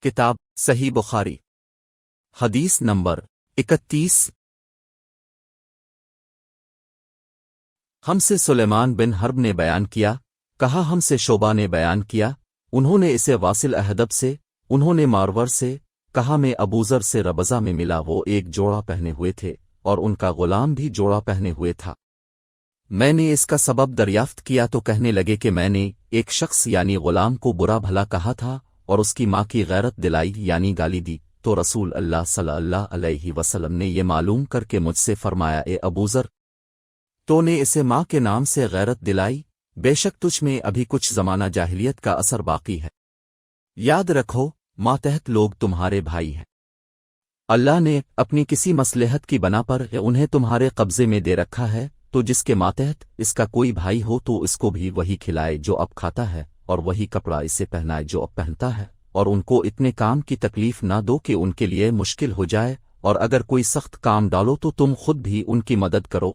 کتاب صحیح بخاری حدیث نمبر 31۔ ہم سے سلیمان بن حرب نے بیان کیا، کہا ہم سے شعبہ نے بیان کیا، انہوں نے اسے واصل احدب سے، انہوں نے مارور سے، کہا میں ابوذر سے ربضہ میں ملا، وہ ایک جوڑا پہنے ہوئے تھے اور ان کا غلام بھی جوڑا پہنے ہوئے تھا۔ میں نے اس کا سبب دریافت کیا تو کہنے لگے کہ میں نے ایک شخص یعنی غلام کو برا بھلا کہا تھا اور اس کی ماں کی غیرت دلائی یعنی گالی دی، تو رسول اللہ صلی اللہ علیہ وسلم نے یہ معلوم کر کے مجھ سے فرمایا، اے ابوذر، تو نے اسے ماں کے نام سے غیرت دلائی، بے شک تجھ میں ابھی کچھ زمانہ جاہلیت کا اثر باقی ہے۔ یاد رکھو، ماتحت لوگ تمہارے بھائی ہیں، اللہ نے اپنی کسی مصلحت کی بنا پر انہیں تمہارے قبضے میں دے رکھا ہے، تو جس کے ماتحت اس کا کوئی بھائی ہو تو اس کو بھی وہی کھلائے جو اب کھاتا ہے، اور وہی کپڑا اسے پہنائے جو اب پہنتا ہے، اور ان کو اتنے کام کی تکلیف نہ دو کہ ان کے لیے مشکل ہو جائے، اور اگر کوئی سخت کام ڈالو تو تم خود بھی ان کی مدد کرو۔